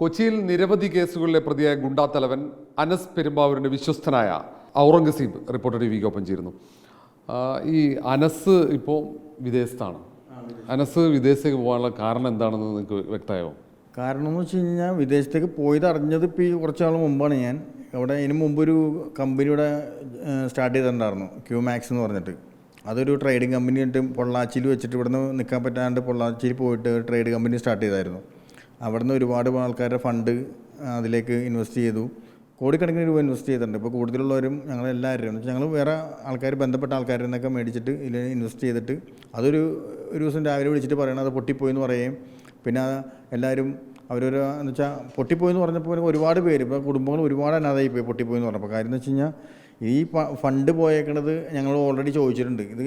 കൊച്ചിയിൽ നിരവധി കേസുകളിലെ പ്രതിയായ ഗുണ്ടാത്തലവൻ അനസ് പെരുമ്പാവൂരിൻ്റെ വിശ്വസ്തനായ ഔറംഗസീബ് റിപ്പോർട്ടർ ടിവിക്കൊപ്പം ചേരുന്നു. ഈ അനസ് ഇപ്പോൾ വിദേശത്താണ്. അനസ് വിദേശത്തേക്ക് പോകാനുള്ള കാരണം എന്താണെന്ന് നിങ്ങൾക്ക് വ്യക്തമായോ? കാരണം എന്ന് വെച്ച് കഴിഞ്ഞാൽ വിദേശത്തേക്ക് പോയത് അറിഞ്ഞത് ഇപ്പോൾ ഈ കുറച്ച് നാൾ മുമ്പാണ്. ഞാൻ അവിടെ ഇതിന് മുമ്പൊരു കമ്പനിയുടെ സ്റ്റാർട്ട് ചെയ്തിട്ടുണ്ടായിരുന്നു, ക്യൂമാക്സ് എന്ന് പറഞ്ഞിട്ട്. അതൊരു ട്രേഡിംഗ് കമ്പനി ആയിട്ട് പൊള്ളാച്ചിയിൽ വെച്ചിട്ട് ഇവിടുന്ന് നിൽക്കാൻ പറ്റാണ്ട് പൊള്ളാച്ചിയിൽ പോയിട്ട് ട്രേഡ് കമ്പനി സ്റ്റാർട്ട് ചെയ്തായിരുന്നു. അവിടുന്ന് ഒരുപാട് ആൾക്കാരുടെ ഫണ്ട് അതിലേക്ക് ഇൻവെസ്റ്റ് ചെയ്തു. കോടിക്കണക്കിന് രൂപ ഇൻവെസ്റ്റ് ചെയ്തിട്ടുണ്ട്. ഇപ്പോൾ കൂടുതലുള്ളവരും ഞങ്ങളെല്ലാവരും എന്ന് വെച്ചാൽ ഞങ്ങൾ വേറെ ആൾക്കാർ ബന്ധപ്പെട്ട ആൾക്കാരിൽ നിന്നൊക്കെ മേടിച്ചിട്ട് ഇതിൽ ഇൻവെസ്റ്റ് ചെയ്തിട്ട് ഒരു ദിവസം രാവിലെ വിളിച്ചിട്ട് പറയണം അത് പൊട്ടിപ്പോയി എന്ന് പറയുകയും പിന്നെ എല്ലാവരും അവരൊരു എന്ന് വെച്ചാൽ പൊട്ടിപ്പോയി എന്ന് പറഞ്ഞപ്പോൾ ഒരുപാട് പേര് ഇപ്പോൾ കുടുംബങ്ങൾ ഒരുപാട് അനാഥമായി പോയി പൊട്ടിപ്പോയി എന്ന് പറഞ്ഞപ്പോൾ. കാര്യം എന്ന് വെച്ച് കഴിഞ്ഞാൽ ഈ ഫണ്ട് പോയേക്കണത് ഞങ്ങൾ ഓൾറെഡി ചോദിച്ചിട്ടുണ്ട്. ഇത്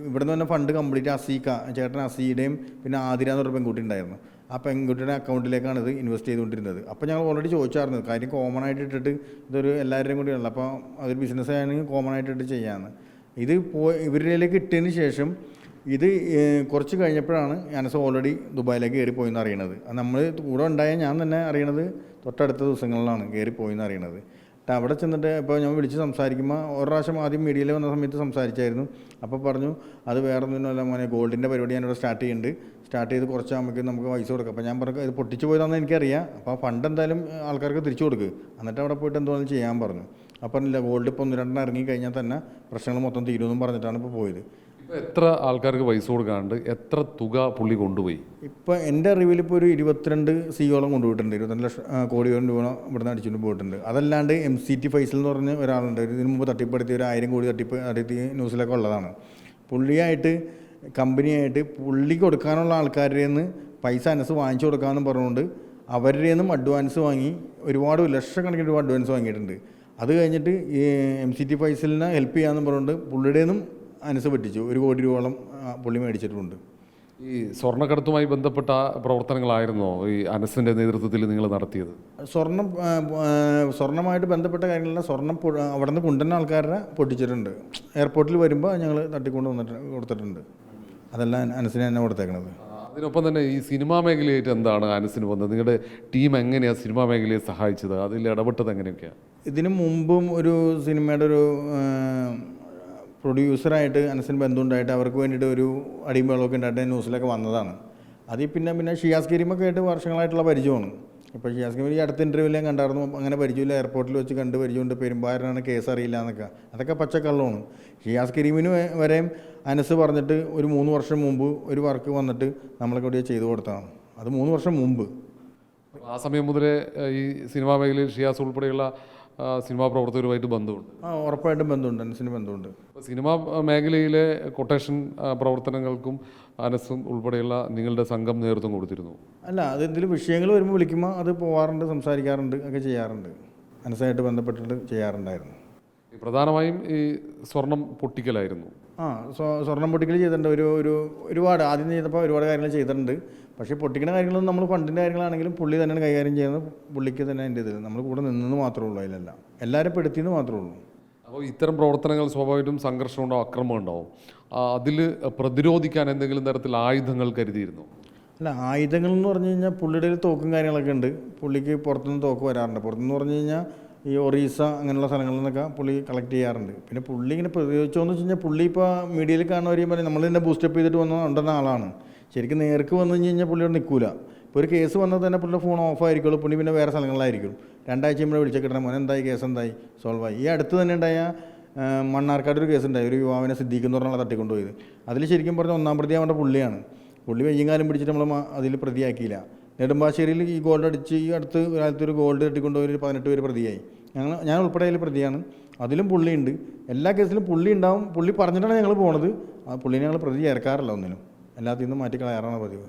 ഇവിടെ നിന്ന് തന്നെ ഫണ്ട് കംപ്ലീറ്റ് ചേട്ടൻ അസീയുടെയും പിന്നെ ആതിര എന്ന് പറഞ്ഞ പെൺകുട്ടി ഉണ്ടായിരുന്നു. ആ പെൺകുട്ടിയുടെ അക്കൗണ്ടിലേക്കാണ് ഇത് ഇൻവെസ്റ്റ് ചെയ്തുകൊണ്ടിരുന്നത്. അപ്പോൾ ഞങ്ങൾ ഓൾറെഡി ചോദിച്ചായിരുന്നു, കാര്യം കോമൺ ആയിട്ട് ഇട്ടിട്ട് ഇതൊരു എല്ലാവരുടെയും കൂടി ഉള്ളത്, അപ്പോൾ അതൊരു ബിസിനസ് ആണെങ്കിൽ കോമൺ ആയിട്ട് ഇട്ട് ചെയ്യാമെന്ന്. ഇത് ഇവരിലേക്ക് ഇട്ടതിന് ശേഷം ഇത് കുറച്ച് കഴിഞ്ഞപ്പോഴാണ് അനസ് ഓൾറെടി ദുബായിലേക്ക് കയറിപ്പോയെന്ന് അറിയണത്. അത് നമ്മൾ കൂടെ ഉണ്ടായ ഞാൻ തന്നെ അറിയണത് തൊട്ടടുത്ത ദിവസങ്ങളിലാണ് കയറിപ്പോയെന്ന് അറിയണത്. അവിടെ ചെന്നിട്ട് ഇപ്പോൾ ഞാൻ വിളിച്ച് സംസാരിക്കുമ്പോൾ ഒരു പ്രാവശ്യം ആദ്യം മീഡിയയിൽ വന്ന സമയത്ത് സംസാരിച്ചായിരുന്നു. അപ്പോൾ പറഞ്ഞു അത് വേറെ ഒന്നുമില്ല മോനെ, ഗോൾഡിൻ്റെ പരിപാടി ഞാനിവിടെ സ്റ്റാർട്ട് ചെയ്ത് കുറച്ചാകുമ്പോഴേക്കും നമുക്ക് പൈസ കൊടുക്കാം. അപ്പോൾ ഞാൻ പറഞ്ഞു ഇത് പൊട്ടിച്ച് പോയതാണെന്ന് എനിക്കറിയാം, അപ്പോൾ ഫണ്ട് എന്തായാലും ആൾക്കാർക്ക് തിരിച്ചു കൊടുക്കുക, എന്നിട്ട് അവിടെ പോയിട്ട് എന്തുവാണെങ്കിലും ചെയ്യാൻ പറഞ്ഞു. അപ്പം ഇല്ല, ഗോൾഡ് ഇപ്പോൾ 1-2 ഇറങ്ങി കഴിഞ്ഞാൽ തന്നെ പ്രശ്നങ്ങൾ മൊത്തം തീരുമെന്നും പറഞ്ഞിട്ടാണ് ഇപ്പോൾ പോയത്. ഇപ്പോൾ എത്ര ആൾക്കാർക്ക് പൈസ കൊടുക്കാണ്ട് എത്ര തുക പുള്ളി കൊണ്ടുപോയി? ഇപ്പോൾ എൻ്റെ അറിവിൽ ഇപ്പോൾ ഒരു 22 സിയോളം കൊണ്ടുപോയിട്ടുണ്ട്. 22 ലക്ഷം കോടിയോളം രൂപ ഇവിടുന്ന് അടിച്ചുകൊണ്ട് പോയിട്ടുണ്ട്. അതല്ലാണ്ട് MCT ഫൈസൽ എന്ന് പറഞ്ഞ ഒരാളുണ്ട്, ഇതിന് മുമ്പ് തട്ടിപ്പെടുത്തിയ ഒരു 1000 കോടി തട്ടിപ്പ് ന്യൂസിലൊക്കെ ഉള്ളതാണ്. പുള്ളിയായിട്ട് കമ്പനിയായിട്ട് പുള്ളി കൊടുക്കാനുള്ള ആൾക്കാരുടെ നിന്ന് പൈസ അനസ് വാങ്ങിച്ചു കൊടുക്കാമെന്ന് പറഞ്ഞുകൊണ്ട് അവരുടെ നിന്നും അഡ്വാൻസ് വാങ്ങി ഒരുപാട് ലക്ഷക്കണക്കിന് രൂപ അഡ്വാൻസ് വാങ്ങിയിട്ടുണ്ട്. അത് കഴിഞ്ഞിട്ട് ഈ MCT ഫൈസലിനെ ഹെൽപ്പ് ചെയ്യാമെന്ന് പറഞ്ഞുകൊണ്ട് പുള്ളിയുടെ നിന്നും അനസ് പറ്റിച്ചു 1 കോടി രൂപയോളം പുള്ളി മേടിച്ചിട്ടുണ്ട്. ഈ സ്വർണ്ണക്കടത്തുമായി ബന്ധപ്പെട്ട പ്രവർത്തനങ്ങളായിരുന്നോ ഈ അനസിൻ്റെ നേതൃത്വത്തിൽ നിങ്ങൾ നടത്തിയത്? സ്വർണ്ണമായിട്ട് ബന്ധപ്പെട്ട കാര്യങ്ങളെല്ലാം സ്വർണ്ണം അവിടെ നിന്ന് കൊണ്ടുവരുന്ന ആൾക്കാരെ പൊട്ടിച്ചിട്ടുണ്ട്. എയർപോർട്ടിൽ വരുമ്പോൾ ഞങ്ങൾ തട്ടിക്കൊണ്ട് കൊടുത്തിട്ടുണ്ട്. അതെല്ലാം അനസിനെ തന്നെ കൊടുത്തേക്കണത്. അതിനൊപ്പം തന്നെ ഈ സിനിമാ മേഖലയായിട്ട് എന്താണ് അനസിന് വന്നത്? നിങ്ങളുടെ ടീം എങ്ങനെയാണ് സിനിമാ മേഖലയെ സഹായിച്ചത്? അതിൽ ഇടപെട്ടത് എങ്ങനെയൊക്കെയാണ്? ഇതിനു മുമ്പും ഒരു സിനിമയുടെ ഒരു പ്രൊഡ്യൂസറായിട്ട് അനസിന് ബന്ധമുണ്ടായിട്ട് അവർക്ക് വേണ്ടിയിട്ട് ഒരു അടിയും വെള്ളമൊക്കെ ഉണ്ടായിട്ട് ന്യൂസിലൊക്കെ വന്നതാണ്. അതിൽ പിന്നെ ഷിയാസ് കരീമൊക്കെ ആയിട്ട് വർഷങ്ങളായിട്ടുള്ള പരിചയമാണ്. ഇപ്പോൾ ഷിയാസ് കരീം ഈ അടുത്ത ഇൻ്റർവ്യൂവിൽ ഞാൻ കണ്ടായിരുന്നു, അങ്ങനെ പരിചയമില്ല, എയർപോർട്ടിൽ വെച്ച് കണ്ട് പരിചയമുണ്ട്, പെരുമ്പാവൂരാണ്, കേസ് അറിയില്ല എന്നൊക്കെ. അതൊക്കെ പച്ചക്കള്ളമാണ്. ഷിയാസ് കരീമിന് വരെയും അനസ് പറഞ്ഞിട്ട് ഒരു 3 വർഷം മുമ്പ് ഒരു വർക്ക് വന്നിട്ട് നമ്മളെ കൂടി ചെയ്തു കൊടുത്തതാണ്. അത് 3 വർഷം മുമ്പ്. ആ സമയം മുതലേ ഈ സിനിമാ മേഖലയിൽ ഷിയാസ് ഉൾപ്പെടെയുള്ള സിനിമാ പ്രവർത്തകരുമായിട്ട് ബന്ധമുണ്ട്. ഉറപ്പായിട്ടും ബന്ധമുണ്ട്, അനസിന് ബന്ധമുണ്ട്. സിനിമാ മേഖലയിലെ കൊട്ടേഷൻ പ്രവർത്തനങ്ങൾക്കും അനസും ഉൾപ്പെടെയുള്ള നിങ്ങളുടെ സംഘം നേതൃത്വം കൊടുത്തിരുന്നു? അല്ല, അത് എന്തെങ്കിലും വിഷയങ്ങൾ വരുമ്പോൾ വിളിക്കുമ്പോൾ അത് പോകാറുണ്ട്, സംസാരിക്കാറുണ്ട്, ഒക്കെ ചെയ്യാറുണ്ട്. അനസായിട്ട് ബന്ധപ്പെട്ടിട്ട് ചെയ്യാറുണ്ടായിരുന്നു. പ്രധാനമായും ഈ സ്വർണം പൊട്ടിക്കലായിരുന്നു. സ്വർണം പൊട്ടിക്കൽ ചെയ്തിട്ടുണ്ട്. ഒരുപാട് ആദ്യം ചെയ്തപ്പോൾ ഒരുപാട് കാര്യങ്ങൾ ചെയ്തിട്ടുണ്ട്. പക്ഷേ പൊട്ടിക്കുന്ന കാര്യങ്ങളൊന്നും നമ്മൾ ഫണ്ടിൻ്റെ കാര്യങ്ങളാണെങ്കിലും പുള്ളി തന്നെയാണ് കൈകാര്യം ചെയ്യുന്നത്. പുള്ളിക്ക് തന്നെ അതിൻ്റെ ഇത് നമ്മൾ കൂടെ നിന്നെന്ന് മാത്രമേ ഉള്ളൂ, അതിലല്ല എല്ലാവരും പെടുത്തിയെന്ന് മാത്രമേ ഉള്ളൂ. അപ്പോൾ ഇത്തരം പ്രവർത്തനങ്ങൾ സ്വാഭാവികമായിട്ടും സംഘർഷം ഉണ്ടാവും, അക്രമം ഉണ്ടാവും. അതിൽ പ്രതിരോധിക്കാൻ എന്തെങ്കിലും തരത്തിൽ ആയുധങ്ങൾ കരുതിയിരുന്നു? അല്ല, ആയുധങ്ങൾ എന്ന് പറഞ്ഞു കഴിഞ്ഞാൽ പുള്ളിയുടെ തോക്കും കാര്യങ്ങളൊക്കെ ഉണ്ട്. പുള്ളിക്ക് പുറത്തുനിന്ന് തോക്ക് വരാറുണ്ട്. പുറത്തുനിന്ന് പറഞ്ഞു കഴിഞ്ഞാൽ ഈ ഒറീസ അങ്ങനെയുള്ള സ്ഥലങ്ങളിൽ നിന്നൊക്കെ പുള്ളി കളക്ട് ചെയ്യാറുണ്ട്. പിന്നെ പുള്ളി ഇങ്ങനെ പ്രതിരോധിച്ചോന്ന് വെച്ച് കഴിഞ്ഞാൽ പുള്ളി ഇപ്പോൾ മീഡിയയിൽ കാണുന്നവരെയും പറയും നമ്മൾ തന്നെ ബൂസ്റ്റപ്പ് ചെയ്തിട്ട് ഉണ്ടെന്ന ആളാണ്. ശരിക്കും നേർക്ക് വന്നു കഴിഞ്ഞാൽ പുള്ളിയോട് നിൽക്കില്ല. ഇപ്പോൾ ഒരു കേസ് വന്നാൽ തന്നെ പുള്ളിയുടെ ഫോൺ ഓഫ് ആയിരിക്കുള്ളൂ, പുള്ളി പിന്നെ വേറെ സ്ഥലങ്ങളിലായിരിക്കും. 2 ആഴ്ച മുമ്പ് വിളിച്ച കിട്ടണം, മോനെ എന്തായി, കേസ് എന്തായി, സോൾവ് ആയി. ഈ അടുത്ത് തന്നെ ഉണ്ടായ മണ്ണാർക്കാട് ഒരു കേസ് ഉണ്ടായി, ഒരു യുവാവിനെ സിദ്ദീഖ് എന്ന് പറഞ്ഞാൽ തട്ടിക്കൊണ്ടുപോയത്. അതിൽ ശരിക്കും പറഞ്ഞാൽ 1-ാം പ്രതി ആവേണ്ട പുള്ളിയാണ്. പുള്ളി വയ്യും കാലം പിടിച്ചിട്ട് നമ്മൾ അതിൽ പ്രതിയാക്കിയില്ല. നെടുമ്പാശ്ശേരിയിൽ ഈ ഗോൾഡ് അടിച്ച് ഈ അടുത്ത് കാലത്തൊരു ഗോൾഡ് തട്ടിക്കൊണ്ടുപോയി 18 പേര് പ്രതിയായി. ഞാൻ ഉൾപ്പെടെ അതിൽ പ്രതിയാണ്. അതിലും പുള്ളിയുണ്ട്. എല്ലാ കേസിലും പുള്ളി ഉണ്ടാവും. പുള്ളി പറഞ്ഞിട്ടാണ് ഞങ്ങൾ പോണത്. ആ പുള്ളിനെ ഞങ്ങൾ പ്രതി ചേർക്കാറില്ല, ഒന്നിനും എല്ലാത്തിൽ നിന്നും മാറ്റിക്കളയാറാണ് പതിവ്.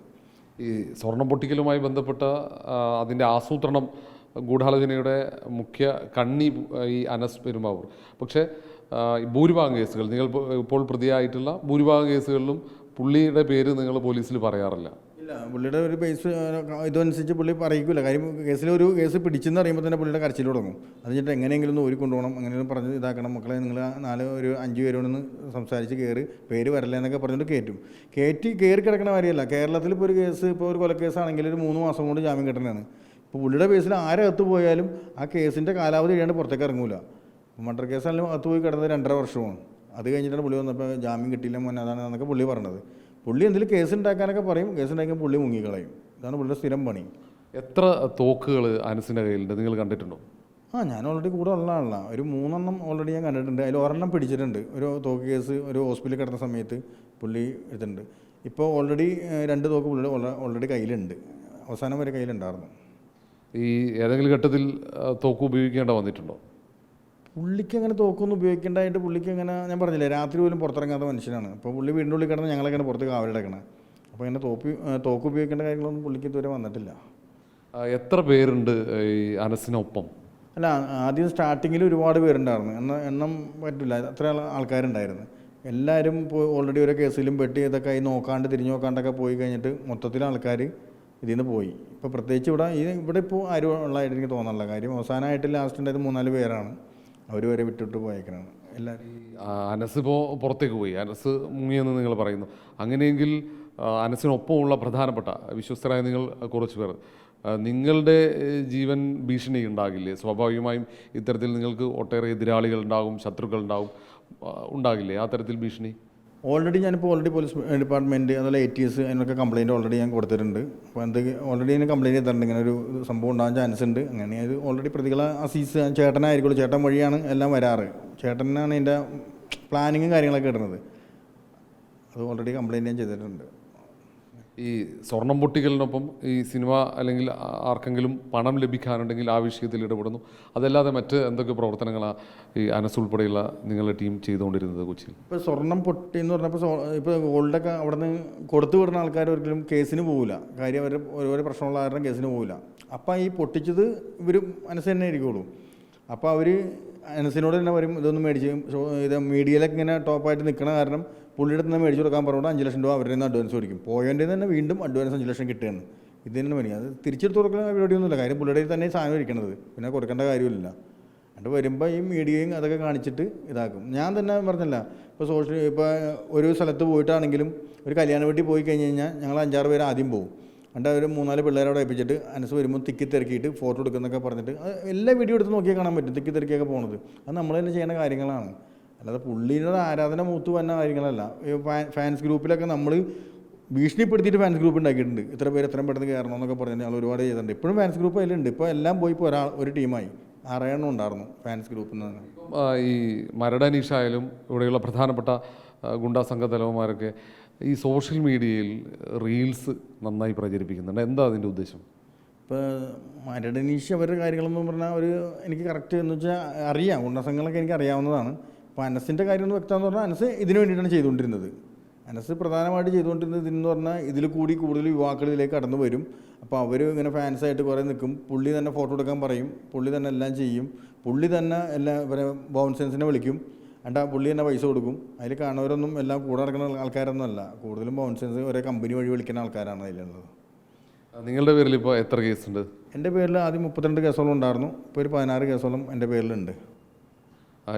ഈ സ്വർണം പൊട്ടിക്കലുമായി ബന്ധപ്പെട്ട അതിൻ്റെ ആസൂത്രണം, ഗൂഢാലോചനയുടെ മുഖ്യ കണ്ണി ഈ അനസ് പെരുമ്പാവൂർ. പക്ഷേ ഭൂരിഭാഗം കേസുകൾ, നിങ്ങൾ ഇപ്പോൾ പ്രതിയായിട്ടുള്ള ഭൂരിഭാഗം കേസുകളിലും പുള്ളിയുടെ പേര് നിങ്ങൾ പോലീസിൽ പറയാറില്ല. ഇല്ല, പുള്ളിയുടെ ഒരു ബേസ് ഇതനുസരിച്ച് പുള്ളി പറയിക്കില്ല. കാര്യം കേസിലൊരു കേസ് പിടിച്ചെന്ന് അറിയുമ്പോൾ തന്നെ പുള്ളിയുടെ കരച്ചിൽ തുടങ്ങും. അത് കഴിഞ്ഞിട്ട് എങ്ങനെയെങ്കിലും ഒന്ന് ഊരിക്കൊണ്ടുപോകണം, എങ്ങനെയും പറഞ്ഞ് ഇതാക്കണം, മക്കളെ നിങ്ങൾ 5 പേരോടൊന്ന് സംസാരിച്ച് പേര് വരല്ല എന്നൊക്കെ പറഞ്ഞിട്ട് കയറി കിടക്കണ കാര്യമല്ല. കേരളത്തിൽ ഇപ്പോൾ ഒരു കേസ്, ഇപ്പോൾ ഒരു കൊലക്കേസാണെങ്കിൽ ഒരു 3 മാസം കൊണ്ട് ജാമ്യം കിട്ടണതാണ്. ഇപ്പോൾ പുള്ളിയുടെ കേസിൽ ആരകത്ത് പോയാലും ആ കേസിൻ്റെ കാലാവധി കഴിയാണ്ട് പുറത്തേക്ക് ഇറങ്ങൂല. മർഡർ കേസാണെങ്കിലും അകത്ത് പോയി കിടന്നത് 2.5 വർഷമാണ്. അത് കഴിഞ്ഞിട്ടാണ് പുള്ളി വന്നപ്പോൾ ജാമ്യം കിട്ടിയില്ല മോനെ അതാണ് എന്നൊക്കെ പുള്ളി പറഞ്ഞത്. പുള്ളി എന്തെങ്കിലും കേസ് ഉണ്ടാക്കാനൊക്കെ പറയും, കേസ് ഉണ്ടാക്കാൻ പുള്ളി മുങ്ങിക്കളയും. ഇതാണ് പുള്ളിയുടെ സ്ഥിരം പണി. എത്ര തോക്കുകൾ അനസിൻ്റെ കയ്യിലുണ്ട് നിങ്ങൾ കണ്ടിട്ടുണ്ടോ? ഞാൻ ഓൾറെഡി കൂടെ ഉള്ള ആളാണ്. ഒരു 3 എണ്ണം ഓൾറെഡി ഞാൻ കണ്ടിട്ടുണ്ട്. അതിൽ ഒരെണ്ണം പിടിച്ചിട്ടുണ്ട്. ഒരു തോക്ക് കേസ് ഒരു ഹോസ്പിറ്റലിൽ കിടന്ന സമയത്ത് പുള്ളി എടുത്തിട്ടുണ്ട്. ഇപ്പോൾ ഓൾറെഡി 2 തോക്ക് പുള്ളിയുടെ ഓൾറെഡി കയ്യിലുണ്ട്. അവസാനം വരെ കയ്യിലുണ്ടായിരുന്നു. ഈ ഏതെങ്കിലും ഘട്ടത്തിൽ തോക്ക് ഉപയോഗിക്കേണ്ട വന്നിട്ടുണ്ടോ? പുള്ളിക്ക് അങ്ങനെ തോക്കൊന്നും ഉപയോഗിക്കേണ്ടതായിട്ട് പുള്ളിക്ക് അങ്ങനെ ഞാൻ പറഞ്ഞില്ലേ, രാത്രി പോലും പുറത്തിറങ്ങാത്ത മനുഷ്യനാണ്. അപ്പോൾ പുള്ളി വീടിൻ്റെ ഉള്ളിൽ കിടന്ന് ഞങ്ങളൊക്കെയാണ് പുറത്ത് കാവലെടുക്കണം. അപ്പോൾ അങ്ങനെ തോക്ക് ഉപയോഗിക്കേണ്ട കാര്യങ്ങളൊന്നും പുള്ളിക്ക് ഇതുവരെ വന്നിട്ടില്ല. എത്ര പേരുണ്ട് ഈ അനസിനൊപ്പം? അല്ല, ആദ്യം സ്റ്റാർട്ടിങ്ങിൽ ഒരുപാട് പേരുണ്ടായിരുന്നു. എണ്ണം പറ്റില്ല, അത്ര ആൾക്കാരുണ്ടായിരുന്നു. എല്ലാവരും ഇപ്പോൾ ഓൾറെഡി ഓരോ കേസിലും പെട്ടി ഇതൊക്കെ ആയി നോക്കാണ്ട് തിരിഞ്ഞു നോക്കാണ്ടൊക്കെ പോയി കഴിഞ്ഞിട്ട് മൊത്തത്തിൽ ആൾക്കാർ ഇതിൽ നിന്ന് പോയി. ഇപ്പോൾ പ്രത്യേകിച്ച് ഇവിടെ ഇപ്പോൾ ആരും ഉള്ളതായിട്ട് എനിക്ക് തോന്നാനുള്ള കാര്യം അവസാനമായിട്ട് ലാസ്റ്റ് ഉണ്ടായത് 3-4 പേരാണ്. അവർ വരെ വിട്ടിട്ട് പോയേക്കണാണ് എല്ലാവരും. അനസ് ഇപ്പോൾ പുറത്തേക്ക് പോയി, അനസ് മുങ്ങിയെന്ന് നിങ്ങൾ പറയുന്നു. അങ്ങനെയെങ്കിൽ അനസിനൊപ്പമുള്ള പ്രധാനപ്പെട്ട വിശ്വസ്തരായ നിങ്ങൾ കുറച്ച് പേർ, നിങ്ങളുടെ ജീവൻ ഭീഷണി ഉണ്ടാകില്ലേ? സ്വാഭാവികമായും ഇത്തരത്തിൽ നിങ്ങൾക്ക് ഒട്ടേറെ എതിരാളികൾ ഉണ്ടാകും, ശത്രുക്കൾ ഉണ്ടാകില്ലേ ആ തരത്തിൽ ഭീഷണി? ഓൾറെഡി പോലീസ് ഡിപ്പാർട്ട്മെൻറ്റ് അതുപോലെ ATS അതിനൊക്കെ കംപ്ലയിൻറ്റ് ഓൾറെഡി ഞാൻ കൊടുത്തിട്ടുണ്ട്. അപ്പോൾ ഓൾറെഡി ഞാൻ കംപ്ലയിൻറ്റ് ചെയ്തിട്ടുണ്ട്, ഇങ്ങനെ ഒരു സംഭവം ഉണ്ടാകാൻ ചാൻസ് ഉണ്ട്. അങ്ങനെ അത് ഓൾറെഡി പ്രതികളെ അസീസ് ചേട്ടനായിരിക്കുള്ളൂ, ചേട്ടൻ വഴിയാണ് എല്ലാം വരാറ്. ചേട്ടനാണ് ഇതിൻ്റെ പ്ലാനിങ്ങും കാര്യങ്ങളൊക്കെ ഇടുന്നത്. അത് ഓൾറെഡി കംപ്ലയിൻറ്റ് ഞാൻ ചെയ്തിട്ടുണ്ട്. ഈ സ്വർണം പൊട്ടിക്കലിനൊപ്പം ഈ സിനിമ അല്ലെങ്കിൽ ആർക്കെങ്കിലും പണം ലഭിക്കാനുണ്ടെങ്കിൽ ആ വിഷയത്തിൽ ഇടപെടുന്നു. അതല്ലാതെ മറ്റ് എന്തൊക്കെ പ്രവർത്തനങ്ങളാണ് ഈ അനസ് ഉൾപ്പെടെയുള്ള നിങ്ങളുടെ ടീം ചെയ്തുകൊണ്ടിരുന്നത് കൊച്ചിയിൽ? ഇപ്പോൾ സ്വർണം പൊട്ടി എന്ന് പറഞ്ഞപ്പോൾ ഇപ്പോൾ ഗോൾഡൊക്കെ അവിടെ നിന്ന് കൊടുത്തു വിടുന്ന ആൾക്കാർ ഒരിക്കലും കേസിന് പോകില്ല. കാര്യം അവർ ഓരോ പ്രശ്നമുള്ള കാരണം കേസിന് പോകില്ല. അപ്പോൾ ഈ പൊട്ടിച്ചത് ഇവർ അനസ് തന്നെ ആയിരിക്കുള്ളൂ. അപ്പോൾ അവർ അനസിനോട് തന്നെ പറയും ഇതൊന്നും മേടിച്ച് ഇത് മീഡിയയിലൊക്കെ ഇങ്ങനെ ടോപ്പായിട്ട് നിൽക്കണ കാരണം പുള്ളിയുടെ നിന്ന് മേടിച്ച് കൊടുക്കാൻ പറഞ്ഞുകൊണ്ട് 5 ലക്ഷം രൂപ അവരുടെ നിന്ന് അഡ്വാൻസ് കൊടുക്കും. പോയതിൻ്റെ തന്നെ വീണ്ടും അഡ്വാൻസ് 5 ലക്ഷം കിട്ടുകയാണ്. ഇത് തന്നെ പണി. അത് തിരിച്ചെടുത്ത് കൊടുക്കുന്ന പരിപാടിയൊന്നുമില്ല. കാര്യം പുള്ളിയുടെ തന്നെ സാധനം ഇരിക്കണത്, പിന്നെ കൊടുക്കേണ്ട കാര്യമില്ല. എന്നിട്ട് വരുമ്പോൾ ഈ മീഡിയയും അതൊക്കെ കാണിച്ചിട്ട് ഇതാക്കും. ഞാൻ തന്നെ പറഞ്ഞില്ല, ഇപ്പോൾ ഒരു സ്ഥലത്ത് പോയിട്ടാണെങ്കിലും ഒരു കല്യാണ വീട്ടിൽ പോയി കഴിഞ്ഞ് കഴിഞ്ഞാൽ ഞങ്ങൾ 5-6 പേര് ആദ്യം പോകും. എന്നിട്ട് അവർ 3-4 പിള്ളേരോട് ഏൽപ്പിച്ചിട്ട് അനസ് വരുമ്പോൾ തിക്കി തിരക്കിയിട്ട് ഫോട്ടോ എടുക്കുന്നൊക്കെ പറഞ്ഞിട്ട് എല്ലാ വീഡിയോ എടുത്ത് നോക്കിയാൽ കാണാൻ പറ്റും തിക്കി തിരക്കിയൊക്കെ പോകുന്നത്. അത് നമ്മൾ തന്നെ ചെയ്യുന്ന കാര്യങ്ങളാണ്, അല്ലാതെ പുള്ളിയുടെ ആരാധന മൂത്ത് വന്ന കാര്യങ്ങളല്ല. ഫാൻസ് ഗ്രൂപ്പിലൊക്കെ നമ്മൾ ഭീഷണിപ്പെടുത്തിയിട്ട് ഫാൻസ് ഗ്രൂപ്പ് ഉണ്ടാക്കിയിട്ടുണ്ട്. ഇത്ര പേര് എത്രയും പെട്ടെന്ന് കയറണം എന്നൊക്കെ പറഞ്ഞ് ഞങ്ങൾ ഒരുപാട് ചെയ്തിട്ടുണ്ട്. ഇപ്പോഴും ഫാൻസ് ഗ്രൂപ്പ് അതിലുണ്ട്. ഇപ്പോൾ എല്ലാം പോയി ഇപ്പോൾ ഒരു ടീമായി 6 എണ്ണം ഉണ്ടായിരുന്നു ഫാൻസ് ഗ്രൂപ്പിൽ നിന്ന്. ഈ മരട് അനീഷായാലും ഇവിടെയുള്ള പ്രധാനപ്പെട്ട ഗുണ്ടാ സംഘ തലവന്മാരൊക്കെ ഈ സോഷ്യൽ മീഡിയയിൽ റീൽസ് നന്നായി പ്രചരിപ്പിക്കുന്നുണ്ട്. എന്താ അതിൻ്റെ ഉദ്ദേശം? ഇപ്പോൾ മരട് അനീഷ് അവരുടെ കാര്യങ്ങളെന്ന് പറഞ്ഞാൽ എനിക്ക് കറക്റ്റ് എന്ന് വെച്ചാൽ അറിയാം, ഗുണ്ടാ സംഘങ്ങളൊക്കെ എനിക്ക് അറിയാവുന്നതാണ്. അപ്പോൾ അനസിൻ്റെ കാര്യം ഒന്ന് വ്യക്തമെന്ന് പറഞ്ഞാൽ അനസ് ഇതിനു വേണ്ടിയിട്ടാണ് ചെയ്തുകൊണ്ടിരുന്നത്. അനസ് പ്രധാനമായിട്ട് ചെയ്തുകൊണ്ടിരുന്നത് ഇതെന്ന് പറഞ്ഞാൽ ഇതിൽ കൂടി കൂടുതൽ യുവാക്കളിലേക്ക് കടന്നു വരും. അപ്പോൾ അവർ ഇങ്ങനെ ഫാൻസായിട്ട് കുറേ നിൽക്കും. പുള്ളി തന്നെ ഫോട്ടോ എടുക്കാൻ പറയും, പുള്ളി തന്നെ എല്ലാം ചെയ്യും, പുള്ളി തന്നെ എല്ലാ ബൗൺസേഴ്സിനെ വിളിക്കും, എന്നിട്ട് പുള്ളി തന്നെ പൈസ കൊടുക്കും. അതിൽ കാണുന്നവരൊന്നും എല്ലാം കൂടെ നടക്കുന്ന ആൾക്കാരൊന്നും അല്ല, കൂടുതലും ബൗൺസേഴ്സ് ഒരേ കമ്പനി വഴി വിളിക്കുന്ന ആൾക്കാരാണ് അതിലുള്ളത്. നിങ്ങളുടെ പേരിൽ ഇപ്പോൾ എത്ര കേസുണ്ട്? എൻ്റെ പേരിൽ ആദ്യം 32 കേസോളം ഉണ്ടായിരുന്നു. ഇപ്പോൾ ഒരു 16 കേസോളം എൻ്റെ പേരിലുണ്ട്.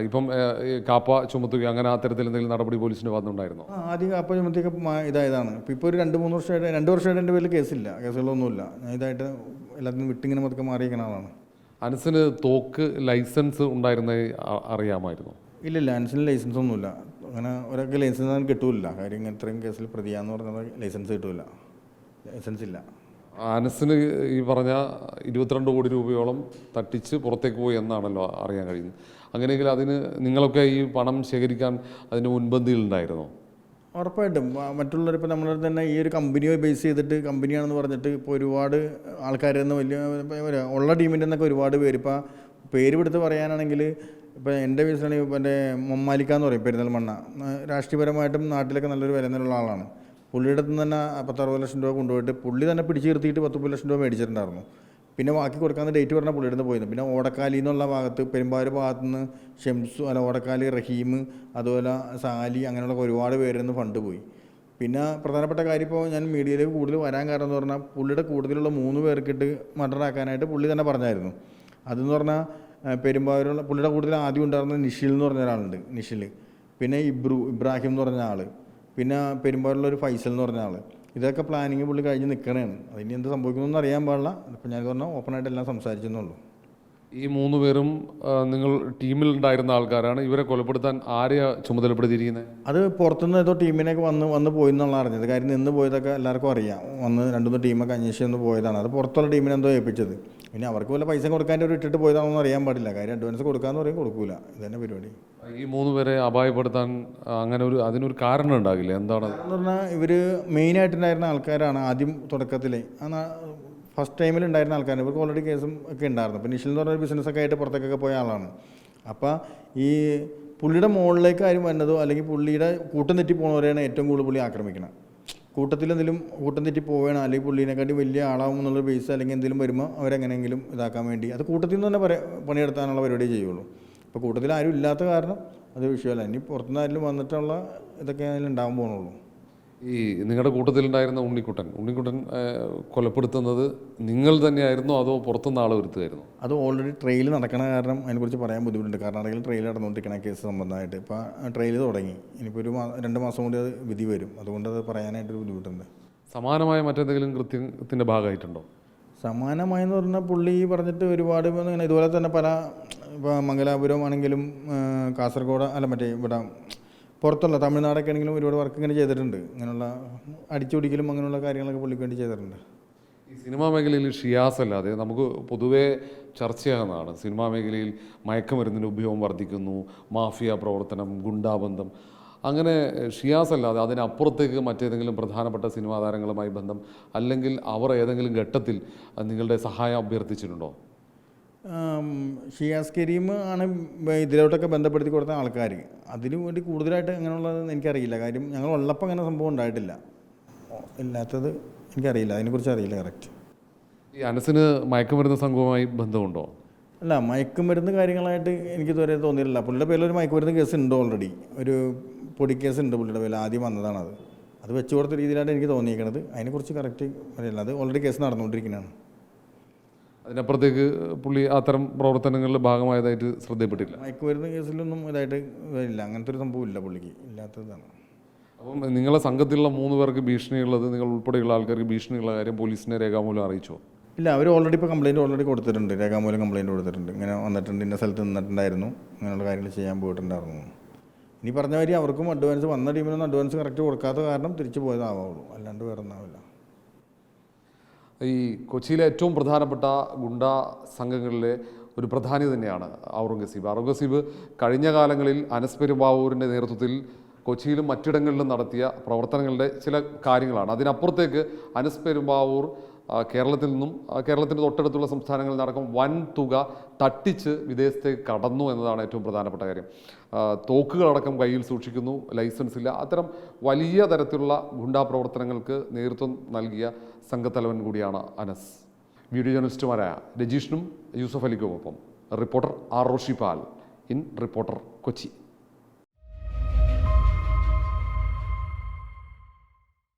ഇപ്പം കാപ്പ ചുമത്തുക അങ്ങനെ ആ തരത്തിൽ എന്തെങ്കിലും നടപടി പോലീസിൻ്റെ ഭാഗത്തുണ്ടായിരുന്നോ? ആദ്യം കാപ്പ ചുമത്തിയൊക്കെ ഇതായതാണ്. ഇപ്പോൾ ഒരു 2-3 വർഷമായിട്ട് 2 വർഷമായിട്ട് എൻ്റെ പേരിൽ കേസുകളൊന്നുമില്ല. ഞാൻ ഇതായിട്ട് എല്ലാത്തിനും വിട്ടിങ്ങനെ മൊത്തം മാറിയിരിക്കണ ആളാണ്. അനസിന് തോക്ക് ലൈസൻസ് ഉണ്ടായിരുന്നത് അറിയാമായിരുന്നു? ഇല്ലില്ല, അനസിന് ലൈസൻസ് ഒന്നുമില്ല. അങ്ങനെ ഒരാൾക്ക് ലൈസൻസ് കിട്ടൂല. കാര്യം ഇങ്ങനെ ഇത്രയും കേസിൽ പ്രതിയാന്ന് പറഞ്ഞാൽ ലൈസൻസ് കിട്ടൂല, ലൈസൻസ് ഇല്ല. അനസിന് ഈ പറഞ്ഞ 22 കോടി രൂപയോളം തട്ടിച്ച് പുറത്തേക്ക് പോയി എന്നാണല്ലോ അറിയാൻ കഴിയുന്നത്. അങ്ങനെയെങ്കിൽ അതിന് നിങ്ങളൊക്കെ ഈ പണം ശേഖരിക്കാൻ അതിന് മുൻപന്തിയിലുണ്ടായിരുന്നോ? ഉറപ്പായിട്ടും. മറ്റുള്ളവർ ഇപ്പോൾ നമ്മളെ തന്നെ ഈ ഒരു കമ്പനിയെ ബേസ് ചെയ്തിട്ട് കമ്പനിയാണെന്ന് പറഞ്ഞിട്ട് ഇപ്പോൾ ഒരുപാട് ആൾക്കാരിൽ നിന്ന് വലിയ ഉള്ള ടീമിൻ്റെ നിന്നൊക്കെ ഒരുപാട് പേര് ഇപ്പോൾ പേര് എടുത്ത് പറയാനാണെങ്കിൽ ഇപ്പോൾ എൻ്റെ കേസിലാണെങ്കിൽ ഇപ്പോൾ എൻ്റെ മൊമ്മാലിക്ക എന്ന് പറയും, പെരിന്തൽമണ്ണ. രാഷ്ട്രീയപരമായിട്ടും നാട്ടിലൊക്കെ നല്ലൊരു വില നിലുള്ള ആളാണ്. പുള്ളിയുടെ അടുത്ത് തന്നെ 10-60 ലക്ഷം രൂപ കൊണ്ടുപോയിട്ട് പുള്ളി തന്നെ പിടിച്ച് നിർത്തിയിട്ട് 10-30 ലക്ഷം രൂപ മേടിച്ചിട്ടുണ്ടായിരുന്നു. പിന്നെ ബാക്കി കൊടുക്കാവുന്ന ഡേറ്റ് പറഞ്ഞാൽ പുള്ളിയുടെ അടുത്ത് പോയിരുന്നു. പിന്നെ ഓടക്കാലി എന്നുള്ള ഭാഗത്ത് പെരുമ്പാവൂർ ഭാഗത്തു നിന്ന് ഓടക്കാലി, റഹീം, അതുപോലെ സാലി, അങ്ങനെയുള്ള ഒരുപാട് പേരിൽ നിന്ന് ഫണ്ട് പോയി. പിന്നെ പ്രധാനപ്പെട്ട കാര്യം ഇപ്പോൾ ഞാൻ മീഡിയയിലേക്ക് കൂടുതൽ വരാൻ കാരണം എന്ന് പറഞ്ഞാൽ പുള്ളിയുടെ കൂടുതലുള്ള 3 പേർക്കിട്ട് മർഡറാക്കാനായിട്ട് പുള്ളി തന്നെ പറഞ്ഞായിരുന്നു. അതെന്ന് പറഞ്ഞാൽ പെരുമ്പാവൂരുള്ള പുള്ളിയുടെ കൂടുതൽ ആദ്യം ഉണ്ടായിരുന്ന നിഷിൽ എന്ന് പറഞ്ഞ ഒരാളുണ്ട്, നിഷിൽ. പിന്നെ ഇബ്രാഹിം എന്ന് പറഞ്ഞ ആൾ, പിന്നെ പെരുമ്പാവൂരുള്ള ഒരു ഫൈസൽ എന്ന് പറഞ്ഞ ആൾ. ഇതൊക്കെ പ്ലാനിങ് പുള്ളി കഴിഞ്ഞ് നിൽക്കണതാണ്. അതിന് എന്ത് സംഭവിക്കുന്നതെന്ന് അറിയാൻ പാടില്ല. ഇപ്പം ഞാൻ പറഞ്ഞാൽ ഓപ്പണായിട്ട് എല്ലാം സംസാരിച്ചെന്നുള്ളൂ. ഈ 3 പേരും നിങ്ങൾ ടീമിലുണ്ടായിരുന്ന ആൾക്കാരാണ്. ഇവരെ കൊലപ്പെടുത്താൻ ആരെയാ ചുമതലപ്പെടുത്തിയിരിക്കുന്നത്? അത് പുറത്തുനിന്ന് ഏതോ ടീമിനൊക്കെ വന്ന് പോയി എന്നുള്ള അറിഞ്ഞത്. കാര്യം നിന്ന് പോയതൊക്കെ എല്ലാവർക്കും അറിയാം. വന്ന് 2-3 ടീമൊക്കെ അന്വേഷിച്ച് ഒന്ന് പോയതാണ്. അത് പുറത്തുള്ള ടീമിനെ എന്തോ ഏൽപ്പിച്ചത്. പിന്നെ അവർക്ക് വല്ല പൈസ കൊടുക്കാൻ ഒരു ഇട്ടിട്ട് പോയതാണെന്ന് അറിയാൻ പാടില്ല. കാര്യം അഡ്വാൻസ് കൊടുക്കാമെന്ന് പറയും, കൊടുക്കൂല. ഇതന്നെ പരിപാടി. ഈ 3 പേരെ അപായപ്പെടുത്താൻ അതിനൊരു കാരണം ഉണ്ടാകില്ല. എന്താണ് എന്ന് പറഞ്ഞാൽ ഇവർ മെയിനായിട്ടുണ്ടായിരുന്ന ആൾക്കാരാണ്. ആദ്യം തുടക്കത്തിൽ ഫസ്റ്റ് ടൈമിൽ ഉണ്ടായിരുന്ന ആൾക്കാരാണ്. ഇവർക്ക് ഓൾറെഡി കേസും ഒക്കെ ഉണ്ടായിരുന്നു. അപ്പോൾ നിഷിൽ എന്ന് പറഞ്ഞൊരു ബിസിനസ്സൊക്കെ ആയിട്ട് പുറത്തേക്കൊക്കെ പോയ ആളാണ്. അപ്പോൾ ഈ പുള്ളിയുടെ മുകളിലേക്ക് ആരും വന്നതോ അല്ലെങ്കിൽ പുള്ളിയുടെ കൂട്ടം തെറ്റി പോണവരെയാണ് ഏറ്റവും കൂടുതൽ പുള്ളി ആക്രമിക്കണം. കൂട്ടത്തിൽ എന്തെങ്കിലും കൂട്ടം തെറ്റി പോവുകയാണ് അല്ലെങ്കിൽ പുള്ളീനെക്കാട്ടി വലിയ ആളാവും എന്നുള്ള ബേസ് അല്ലെങ്കിൽ എന്തെങ്കിലും വരുമ്പോൾ അവരെങ്ങനെയെങ്കിലും ഇതാക്കാൻ വേണ്ടി അത് കൂട്ടത്തിൽ നിന്ന് തന്നെ പണിയെടുത്താനുള്ള പരിപാടി ചെയ്യുള്ളൂ. അപ്പോൾ കൂട്ടത്തിൽ ആരും ഇല്ലാത്ത കാരണം അത് വിഷയമല്ല. ഇനി പുറത്തുനിന്ന് ആരെങ്കിലും വന്നിട്ടുള്ള ഇതൊക്കെ അതിലുണ്ടാകാൻ പോകുന്നുള്ളൂ. ഈ നിങ്ങളുടെ കൂട്ടത്തിലുണ്ടായിരുന്ന ഉണ്ണിക്കുട്ടൻ കൊലപ്പെടുത്തുന്നത് നിങ്ങൾ തന്നെയായിരുന്നോ അതോ പുറത്തുനിന്ന് ആൾ വരുത്തുമായിരുന്നു? അത് ഓൾറെഡി ട്രെയിൽ നടക്കണ കാരണം അതിനെക്കുറിച്ച് പറയാൻ ബുദ്ധിമുട്ടുണ്ട്. കർണാടകയിൽ ട്രെയിൽ നടന്നുകൊണ്ടിരിക്കണ കേസ് സംബന്ധമായിട്ട് ഇപ്പോൾ ട്രെയിൽ തുടങ്ങി. ഇനിയിപ്പോൾ 2 മാസം കൂടി അത് വിധി വരും. അതുകൊണ്ട് അത് പറയാനായിട്ടൊരു ബുദ്ധിമുട്ടുണ്ട്. സമാനമായ മറ്റെന്തെങ്കിലും കൃത്യത്തിൻ്റെ ഭാഗമായിട്ടുണ്ടോ? സമാനമായെന്ന് പറഞ്ഞാൽ പുള്ളി പറഞ്ഞിട്ട് ഒരുപാട് ഇങ്ങനെ ഇതുപോലെ തന്നെ പല ഇപ്പോൾ മംഗലാപുരം ആണെങ്കിലും കാസർഗോഡ് മറ്റേ ഇവിടെ പുറത്തുള്ള തമിഴ്നാടൊക്കെ ആണെങ്കിലും ഒരുപാട് വർക്ക് ഇങ്ങനെ ചെയ്തിട്ടുണ്ട്. ഇങ്ങനെയുള്ള അടിച്ചുപിടിക്കലും അങ്ങനെയുള്ള കാര്യങ്ങളൊക്കെ പുള്ളിക്ക് വേണ്ടി ചെയ്തിട്ടുണ്ട്. ഈ സിനിമാ മേഖലയിൽ ഷിയാസ് അല്ലാതെ നമുക്ക് പൊതുവേ ചർച്ചയാകുന്നതാണ്. സിനിമാ മേഖലയിൽ മയക്കുമരുന്നിൻ്റെ ഉപയോഗം വർദ്ധിക്കുന്നു, മാഫിയ പ്രവർത്തനം, ഗുണ്ടാബന്ധം. അങ്ങനെ ഷിയാസ് അല്ലാതെ അതിനപ്പുറത്തേക്ക് മറ്റേതെങ്കിലും പ്രധാനപ്പെട്ട സിനിമാ താരങ്ങളുമായി ബന്ധം അല്ലെങ്കിൽ അവർ ഏതെങ്കിലും ഘട്ടത്തിൽ നിങ്ങളുടെ സഹായം അഭ്യർത്ഥിച്ചിട്ടുണ്ടോ? ഷിയാസ് കരീം ആണ് ഇതിലോട്ടൊക്കെ ബന്ധപ്പെടുത്തി കൊടുത്ത ആൾക്കാർ. അതിനു വേണ്ടി കൂടുതലായിട്ട് അങ്ങനെയുള്ളതെന്ന് എനിക്കറിയില്ല. കാര്യം ഞങ്ങൾ ഉള്ളപ്പോൾ അങ്ങനെ സംഭവം ഉണ്ടായിട്ടില്ല. ഇല്ലാത്തത് എനിക്കറിയില്ല, അതിനെക്കുറിച്ച് അറിയില്ല കറക്റ്റ്. ഈ അനസിന് മയക്കുമരുന്ന് സംഘവുമായി ബന്ധമുണ്ടോ? അല്ല, മയക്കുമരുന്ന് കാര്യങ്ങളായിട്ട് എനിക്കിതുവരെ തോന്നിയിട്ടില്ല. പുള്ളിയുടെ പേരിലൊരു മയക്കുമരുന്ന് കേസ് ഉണ്ട്, ഓൾറെഡി ഒരു പൊടിക്കേസ് ഉണ്ട് പുള്ളിയുടെ പേരിൽ. ആദ്യം വന്നതാണത്. അത് വെച്ച് കൊടുത്ത രീതിയിലാണ് എനിക്ക് തോന്നിയിരിക്കുന്നത്. അതിനെക്കുറിച്ച് കറക്റ്റ് അറിയില്ല. അത് ഓൾറെഡി കേസ് നടന്നുകൊണ്ടിരിക്കുന്നതാണ്. അതിനപ്പുറത്തേക്ക് പുള്ളി അത്തരം പ്രവർത്തനങ്ങളിൽ ഭാഗമായതായിട്ട് ശ്രദ്ധയപ്പെട്ടില്ല. മയക്കുമരുന്ന് കേസിലൊന്നും ഇതായിട്ട് ഇല്ല, അങ്ങനത്തെ ഒരു സംഭവം ഇല്ല പുള്ളിക്ക്, ഇല്ലാത്തതാണ്. അപ്പം നിങ്ങളെ സംഘത്തിലുള്ള 3 പേർക്ക് ഭീഷണിയുള്ളത്, നിങ്ങൾ ഉൾപ്പെടെയുള്ള ആൾക്കാർക്ക് ഭീഷണിയുള്ള കാര്യം പോലീസിനെ രേഖാമൂലം അറിയിച്ചോ? ഇല്ല, അവർ ഓൾറെഡി ഇപ്പോൾ കംപ്ലയിൻറ്റ് കൊടുത്തിട്ടുണ്ട്. രേഖാമൂലം കംപ്ലയിൻറ്റ് കൊടുത്തിട്ടുണ്ട്. ഇങ്ങനെ വന്നിട്ടുണ്ട്, ഇന്ന സ്ഥലത്ത് നിന്നിട്ടുണ്ടായിരുന്നു, അങ്ങനെയുള്ള കാര്യങ്ങൾ ചെയ്യാൻ പോയിട്ടുണ്ടായിരുന്നു. ഇനി പറഞ്ഞ കാര്യം അവർക്കും അഡ്വാൻസ് വന്ന ടീമിനൊന്നും അഡ്വാൻസ് കറക്റ്റ് കൊടുക്കാത്ത കാരണം തിരിച്ചു പോയതാവുള്ളൂ, അല്ലാണ്ട് വേറെ ഒന്നാവില്ല. ഈ കൊച്ചിയിലെ ഏറ്റവും പ്രധാനപ്പെട്ട ഗുണ്ടാ സംഘങ്ങളിലെ ഒരു പ്രധാനി തന്നെയാണ് ഔറംഗസീബ്. കഴിഞ്ഞ കാലങ്ങളിൽ അനസ് പെരുമ്പാവൂരിൻ്റെ നേതൃത്വത്തിൽ കൊച്ചിയിലും മറ്റിടങ്ങളിലും നടത്തിയ പ്രവർത്തനങ്ങളുടെ ചില കാര്യങ്ങളാണ്. അതിനപ്പുറത്തേക്ക് അനസ് പെരുമ്പാവൂർ കേരളത്തിൻ്റെ തൊട്ടടുത്തുള്ള സംസ്ഥാനങ്ങളിൽ നടക്കും വൻ തുക തട്ടിച്ച് വിദേശത്തേക്ക് കടന്നു എന്നതാണ് ഏറ്റവും പ്രധാനപ്പെട്ട കാര്യം. തോക്കുകളടക്കം കയ്യിൽ സൂക്ഷിക്കുന്നു, ലൈസൻസ് ഇല്ല. അത്തരം വലിയ തരത്തിലുള്ള ഗുണ്ടാ പ്രവർത്തനങ്ങൾക്ക് നേതൃത്വം നൽകിയ സംഘത്തലവൻ കൂടിയാണ് അനസ്. വീഡിയോ ജേർണലിസ്റ്റുമാരായ രജീഷിനും യൂസഫ് അലിക്കുമൊപ്പം reporter R Roshipal in reporter Kochi.